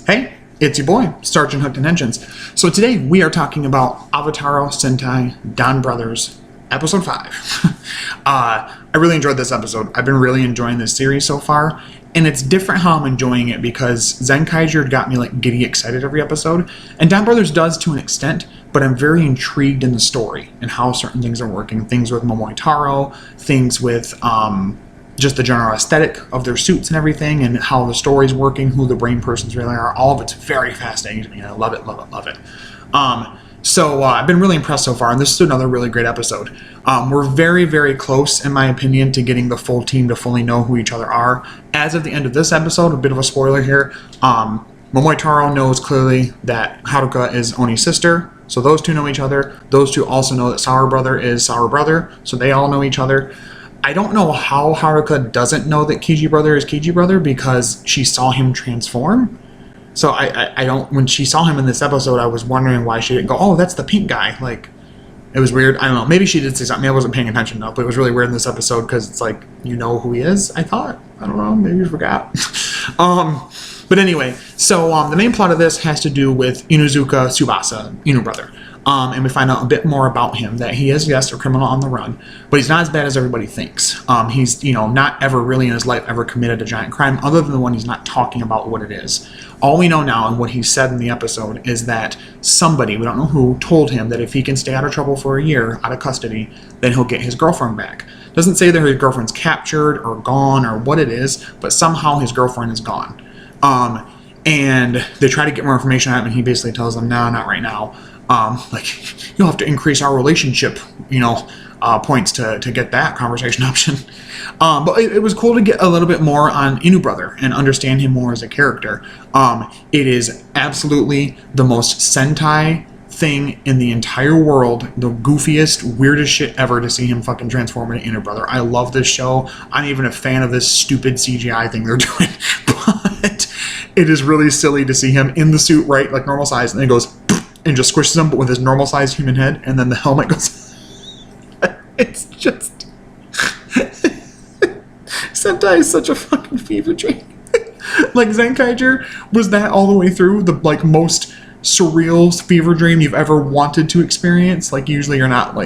Hey, it's your boy, Sergeant Hooked Intentions. So today we are talking about Avataro Sentai DonBrothers, Episode 5. I really enjoyed this episode. I've been really enjoying this series so far, and it's different how I'm enjoying it because Zenkaiger got me like giddy excited every episode, and DonBrothers does to an extent, but I'm very intrigued in the story and how certain things are working. Things with Momoitaro, things with just the general aesthetic of their suits and everything, and how the story's working, who the brain persons really are. All of it's very fascinating to me. I love it, love it, love it. So I've been really impressed so far, and this is another really great episode. We're very, very close, in my opinion, to getting the full team to fully know who each other are. As of the end of this episode, a bit of a spoiler here, Momoitaro knows clearly that Haruka is Oni's sister, so those two know each other. Those two also know that Sour Brother is Sour Brother, so they all know each other. I don't know how Haruka doesn't know that Kiji Brother is Kiji Brother because she saw him transform. So I don't, when she saw him in this episode, I was wondering why she didn't go, oh, that's the pink guy. Like, it was weird. I don't know. Maybe she did say something. I wasn't paying attention enough, but it was really weird in this episode because it's like, you know who he is, I thought. I don't know. Maybe you forgot. But anyway, so the main plot of this has to do with Inuzuka Tsubasa, Inu Brother. And we find out a bit more about him, that he is, yes, a criminal on the run, but he's not as bad as everybody thinks. He's, not ever really in his life ever committed a giant crime, other than the one he's not talking about what it is. All we know now, and what he said in the episode, is that somebody, we don't know who, told him that if he can stay out of trouble for a year, out of custody, then he'll get his girlfriend back. Doesn't say that his girlfriend's captured or gone or what it is, but somehow his girlfriend is gone. And they try to get more information out of him, and he basically tells them, no, not right now. You'll have to increase our relationship, points to get that conversation option. But it was cool to get a little bit more on Inu Brother and understand him more as a character. It is absolutely the most Sentai thing in the entire world, the goofiest, weirdest shit ever to see him fucking transform into Inu Brother. I love this show. I'm even a fan of this stupid CGI thing they're doing, but it is really silly to see him in the suit, right, like normal size, and then he goes and just squishes him, but with his normal sized human head, and then the helmet goes. It's just Sentai is such a fucking fever dream. Like, Zenkaiger was that all the way through, the most surreal fever dream you've ever wanted to experience. Like, usually you're not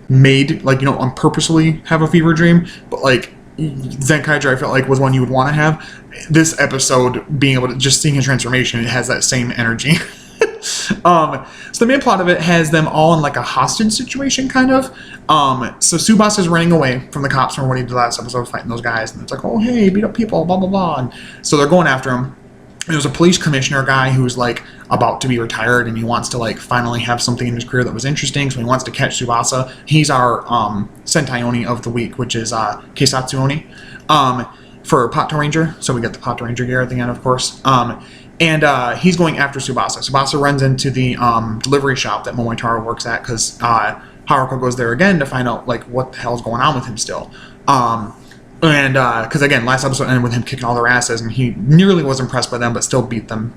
made on purposely have a fever dream, but Zenkaiger I felt like was one you would want to have. This episode, being able to just seeing his transformation, it has that same energy. So the main plot of it has them all in a hostage situation, kind of. So Tsubasa is running away from the cops from what he did last episode, fighting those guys, and it's like, oh hey, beat up people, blah blah blah. And so they're going after him. There's a police commissioner guy who's about to be retired, and he wants to finally have something in his career that was interesting, so he wants to catch Tsubasa. He's our Sentai Oni of the week, which is Keisatsu Oni for Pato Ranger. So we get the Pato Ranger gear at the end, of course. And he's going after Tsubasa. Tsubasa runs into the delivery shop that Momoitaro works at, because Haruka goes there again to find out what the hell's going on with him still. And because again, last episode ended with him kicking all their asses, and he nearly was impressed by them, but still beat them,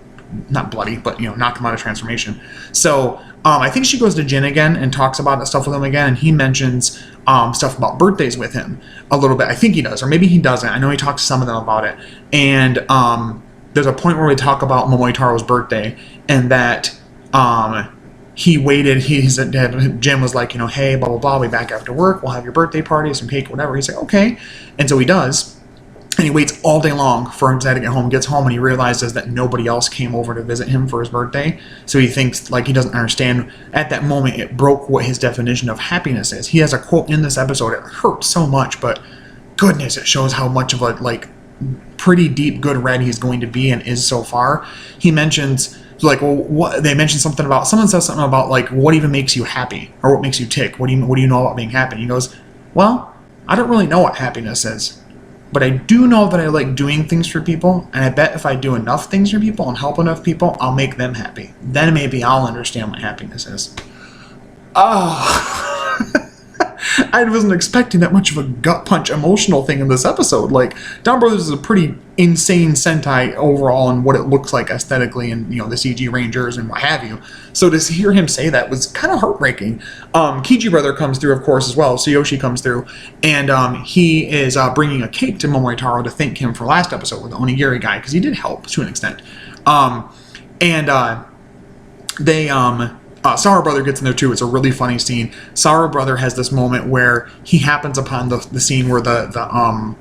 not bloody, but knocked them out of transformation. So I think she goes to Jin again and talks about that stuff with him again, and he mentions stuff about birthdays with him a little bit. I think he does, or maybe he doesn't. I know he talks to some of them about it, and there's a point where we talk about Momoitaro's birthday, and that he waited. Jim was like, hey, blah blah blah, we'll be back after work, we'll have your birthday party, some cake, whatever. He's like, okay, and so he does, and he waits all day long for him to get home. Gets home and he realizes that nobody else came over to visit him for his birthday. So he thinks he doesn't understand. At that moment, it broke what his definition of happiness is. He has a quote in this episode. It hurts so much, but goodness, it shows how much of a pretty deep good red he's going to be and is so far. He mentions someone says something about what even makes you happy, or what makes you tick, what do you know about being happy? And he goes, well, I don't really know what happiness is, but I do know that I like doing things for people, and I bet if I do enough things for people and help enough people, I'll make them happy. Then maybe I'll understand what happiness is. Oh. I wasn't expecting that much of a gut punch emotional thing in this episode. Like, DonBrothers is a pretty insane Sentai overall in what it looks like aesthetically, and the CG Rangers and what have you. So to hear him say that was kind of heartbreaking. Kiji brother comes through, of course, as well. Tsuyoshi comes through, and he is bringing a cake to Momotaro to thank him for last episode with the Onigiri guy, because he did help to an extent. Sawa brother gets in there too. It's a really funny scene. Sawa brother has this moment where he happens upon the scene where the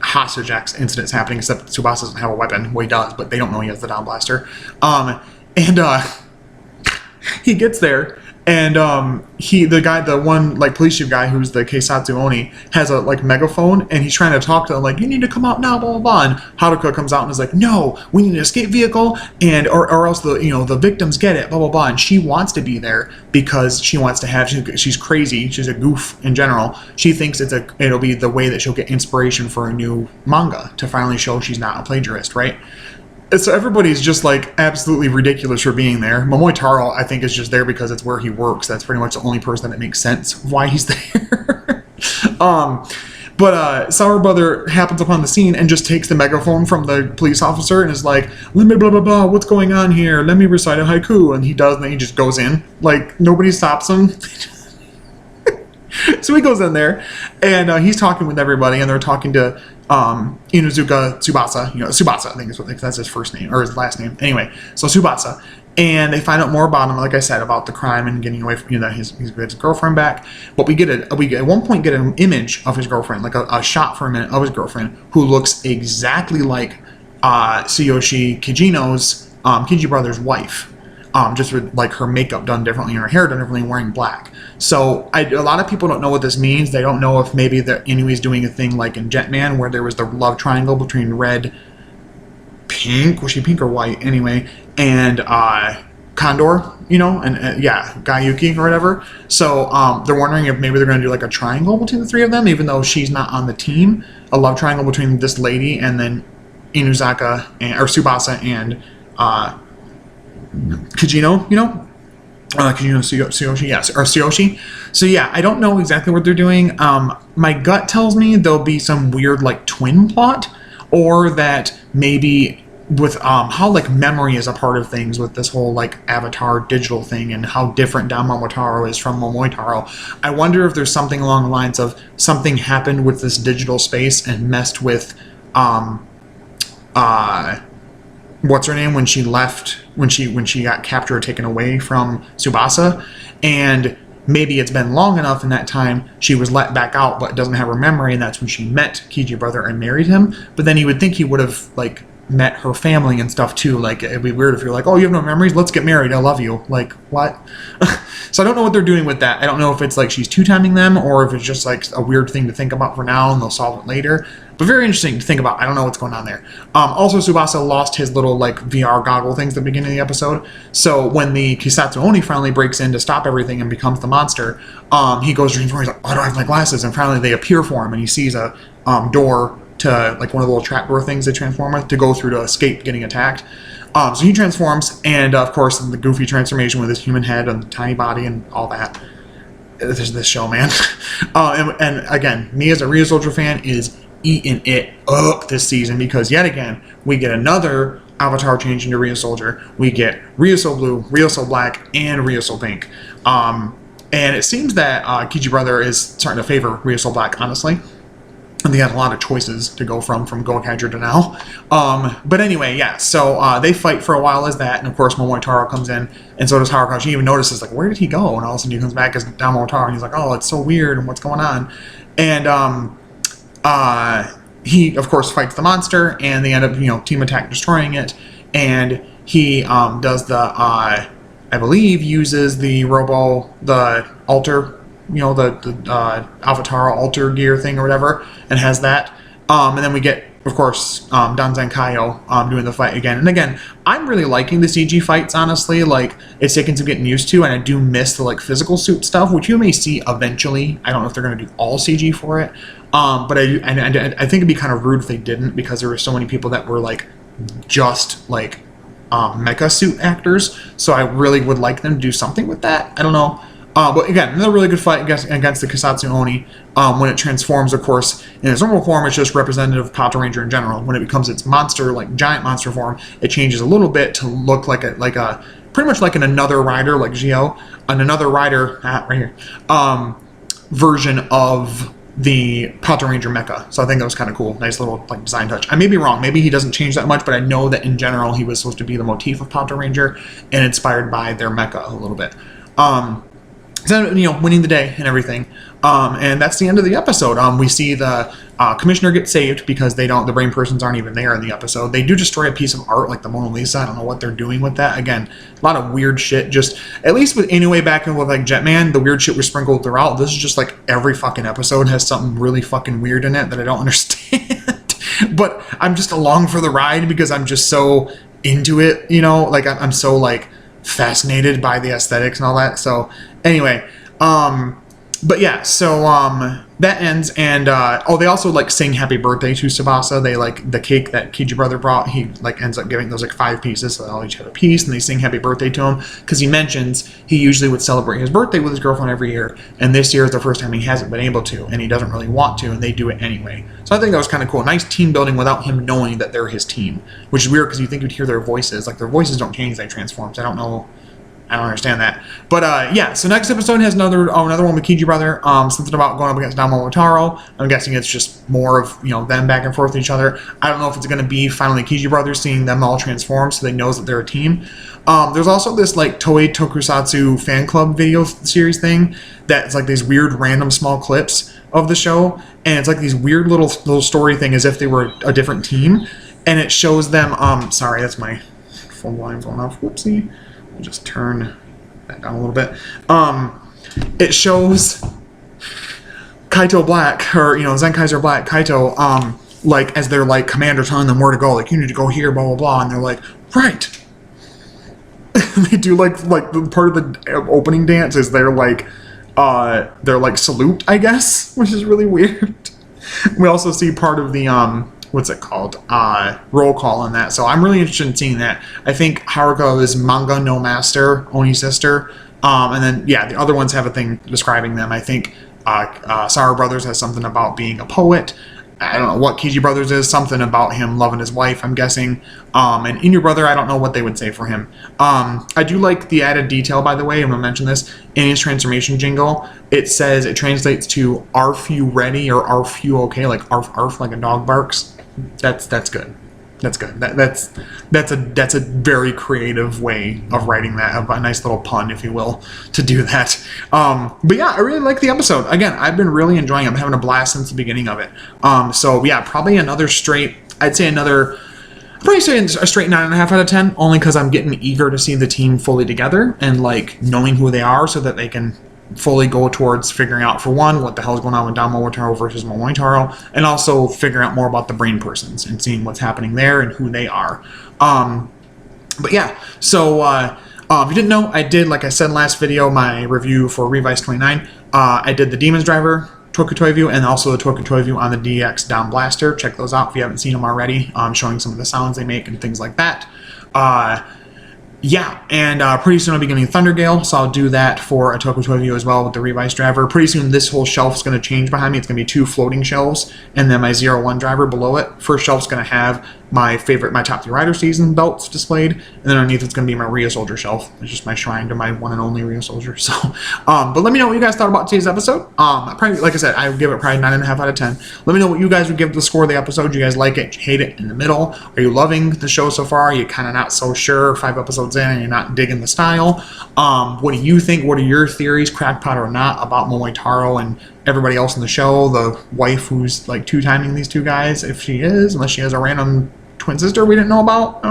hostage incident is happening, except Tsubasa doesn't have a weapon. Well, he does, but they don't know he has the down blaster. He gets there, and the one police chief guy who's the Keisatsu Oni has a megaphone, and he's trying to talk to them you need to come out now, blah blah blah. And Haruka comes out and is like, no, we need an escape vehicle, and or else the victims get it, blah blah blah. And she wants to be there because she wants to have. She's crazy. She's a goof in general. She thinks it'll be the way that she'll get inspiration for a new manga to finally show she's not a plagiarist, right? So everybody's just absolutely ridiculous for being there. Momotaro, I think, is just there because it's where he works. That's pretty much the only person that makes sense why he's there. But Sawa brother happens upon the scene and just takes the megaphone from the police officer and is like, let me blah blah blah, what's going on here? Let me recite a haiku. And he does, and then he just goes in. Nobody stops him. So he goes in there, and he's talking with everybody, and they're talking to Inuzuka Tsubasa. Tsubasa, I think that's his first name, or his last name. Anyway, so Tsubasa. And they find out more about him, like I said, about the crime and getting away from his girlfriend back. But we at one point get an image of his girlfriend, a shot for a minute of his girlfriend, who looks exactly like Tsuyoshi Kijino's Kiji brother's wife. Just with her makeup done differently and her hair done differently, wearing black. So a lot of people don't know what this means. They don't know if maybe the Inui's doing a thing like in Jetman, where there was the love triangle between red, pink, was she pink or white? Anyway, and Condor, and Gayuki or whatever. So they're wondering if maybe they're going to do a triangle between the three of them, even though she's not on the team. A love triangle between this lady and then Inuzaka or Tsubasa and Kijino, Kijino Tsuyoshi, yes, or Tsuyoshi. So yeah, I don't know exactly what they're doing. My gut tells me there'll be some weird twin plot, or that maybe with how memory is a part of things with this whole Avatar digital thing, and how different Don Momotaro is from Momotaro. I wonder if there's something along the lines of something happened with this digital space and messed with what's her name when she left, when she got captured or taken away from Tsubasa, and maybe it's been long enough in that time she was let back out but doesn't have her memory, and that's when she met Kiji brother and married him. But then you would think he would have met her family and stuff too. It'd be weird if you're oh, you have no memories, let's get married, I love you. What? So I don't know what they're doing with that. I don't know if it's she's two-timing them, or if it's just a weird thing to think about for now and they'll solve it later. But very interesting to think about. I don't know what's going on there. Also, Tsubasa lost his little VR goggle things at the beginning of the episode. So when the Kisatsu Oni finally breaks in to stop everything and becomes the monster, he goes to transform. He's like, I don't have my glasses. And finally they appear for him, and he sees a door to one of the little trapdoor things they transform with to go through to escape getting attacked. So he transforms, and of course the goofy transformation with his human head and tiny body and all that. There's this show, man. And again, me as a Ryu Soldier fan is eating it up this season, because yet again we get another avatar change into Ryu Soldier. We get Ryu Soul Blue, Ryu Soul Black, and Ryu Soul Pink. And it seems that Kiji brother is starting to favor Ryu Soul Black, honestly. And they had a lot of choices to go from Gokaiger to now. But anyway, yeah, so they fight for a while as that, and of course Momotaro comes in, and so does Haruka. She even notices, where did he go? And all of a sudden he comes back as Don Momotaro, and he's like, oh, it's so weird, and what's going on? And he, of course, fights the monster, and they end up, team attack destroying it, and he does the, I believe, uses the altar, the Avataro altar gear thing or whatever, and has that. And then we get, of course, Danzan Kaio doing the fight again. And again, I'm really liking the CG fights, honestly. It's taken some getting used to, and I do miss the physical suit stuff, which you may see eventually. I don't know if they're going to do all CG for it. But I think it'd be kind of rude if they didn't, because there were so many people that were just mecha suit actors. So I really would like them to do something with that. I don't know. But again, another really good fight against the Kusatsu Oni. When it transforms, of course, in its normal form, it's just representative of Pato Ranger in general. When it becomes its monster, like giant monster form, it changes a little bit to look like a pretty much like an Another Rider, like Geo, an Another Rider right here, version of the Pato Ranger mecha. So I think that was kind of cool. Nice little like design touch. I may be wrong. Maybe he doesn't change that much, but I know that in general he was supposed to be the motif of Pato Ranger and inspired by their mecha a little bit. So, winning the day and everything. And that's the end of the episode. We see the commissioner get saved because the brain persons aren't even there in the episode. They do destroy a piece of art like the Mona Lisa. I don't know what they're doing with that. Again, a lot of weird shit. Just, at least with anyway back in with like Jetman, the weird shit was sprinkled throughout. This is just like every fucking episode has something really fucking weird in it that I don't understand. But I'm just along for the ride because I'm just so into it, like I'm so like fascinated by the aesthetics and all that. So anyway, but yeah, so that ends, and they also like sing happy birthday to Tsubasa. They like the cake that Kiji brother brought, he like ends up giving those like 5 pieces, so they all each have a piece, and they sing happy birthday to him because he mentions he usually would celebrate his birthday with his girlfriend every year, and this year is the first time he hasn't been able to, and he doesn't really want to, and they do it anyway. So I think that was kind of cool. Nice team building without him knowing that they're his team, which is weird because you think you'd hear their voices. Like their voices don't change, they transform. So I don't understand that. But yeah, so next episode has another one with Kiji brother. Something about going up against Avataro. I'm guessing it's just more of, them back and forth with each other. I don't know if it's going to be finally Kiji brothers, seeing them all transform so they knows that they're a team. There's also this like Toei Tokusatsu fan club video series thing that's like these weird random small clips of the show, and it's like these weird little story thing as if they were a different team, and it shows them sorry, that's my phone volume going off. Whoopsie. I'll just turn that down a little bit. It shows Kaito Black, or Zenkaiser Black, Kaito, like as they're like commander telling them where to go, like you need to go here, blah blah blah, and they're like, right. They do like part of the opening dance is they're like salute, I guess, which is really weird. We also see part of the what's it called? Roll call in that. So I'm really interested in seeing that. I think Haruka is manga no master, Oni's sister. And then, yeah, the other ones have a thing describing them. I think Saru Brothers has something about being a poet. I don't know what Kiji Brothers is. Something about him loving his wife, I'm guessing. And Inu Brother, I don't know what they would say for him. I do like the added detail, by the way. I'm going to mention this. In his transformation jingle, it says, it translates to, "Arf you ready?" or "Arf you okay?" Like arf arf, like a dog barks. That's good. That's good. That's a very creative way of writing that, a nice little pun, if you will, to do that. But yeah, I really like the episode. Again, I've been really enjoying it. I'm having a blast since the beginning of it. So yeah, probably another straight, I'd say probably say a straight 9.5 out of 10, only because I'm getting eager to see the team fully together and like knowing who they are so that they can fully go towards figuring out, for one, what the hell's going on with Danmoetaro versus Momoitaro, and also figuring out more about the brain persons and seeing what's happening there and who they are. But yeah, so if you didn't know, I did, like I said in the last video, my review for Revice 29. I did the Demon's Driver Tokutoi view and also the Tokutoi view on the DX Down Blaster. Check those out if you haven't seen them already. Showing some of the sounds they make and things like that. Yeah, and pretty soon I'll be getting Thundergale, so I'll do that for a Tokutoi view as well with the Revice driver. Pretty soon this whole shelf is going to change behind me. It's going to be 2 floating shelves, and then my 01 driver below it. First shelf's going to have my top 3 Rider Season belts displayed, and then underneath it's going to be my Rio Soldier shelf. It's just my shrine to my one and only Rio Soldier. So, but let me know what you guys thought about today's episode. Probably, like I said, I would give it probably 9.5 out of 10. Let me know what you guys would give the score of the episode. Do you guys like it? Hate it? In the middle? Are you loving the show so far? Are you kind of not so sure 5 episodes in and you're not digging the style? What do you think? What are your theories, crackpot or not, about Momoitaro and everybody else in the show? The wife who's like 2-timing these 2 guys, if she is, unless she has a random twin sister we didn't know about.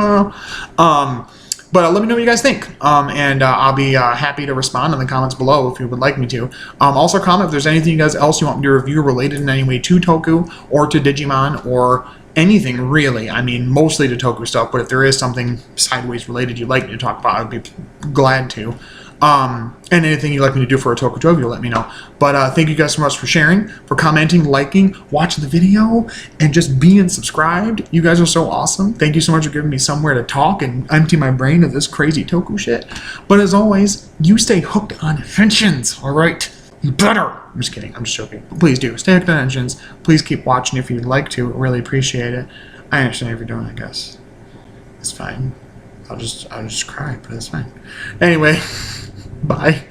But let me know what you guys think, and I'll be happy to respond in the comments below if you would like me to. Also comment if there's anything you guys else you want me to review related in any way to Toku or to Digimon or anything really. I mean, mostly to Toku stuff, but if there is something sideways related you'd like me to talk about, I'd be glad to. And anything you'd like me to do for a Toku Jovi, let me know. But thank you guys so much for sharing, for commenting, liking, watching the video, and just being subscribed. You guys are so awesome. Thank you so much for giving me somewhere to talk and empty my brain of this crazy Toku shit. But as always, you stay hooked on Henshin's, alright? You better. I'm just kidding. I'm just joking. Please do. Stay hooked on Henshin's. Please keep watching if you'd like to. I really appreciate it. I understand if you're doing it, I guess. It's fine. I'll just cry, but it's fine. Anyway, bye.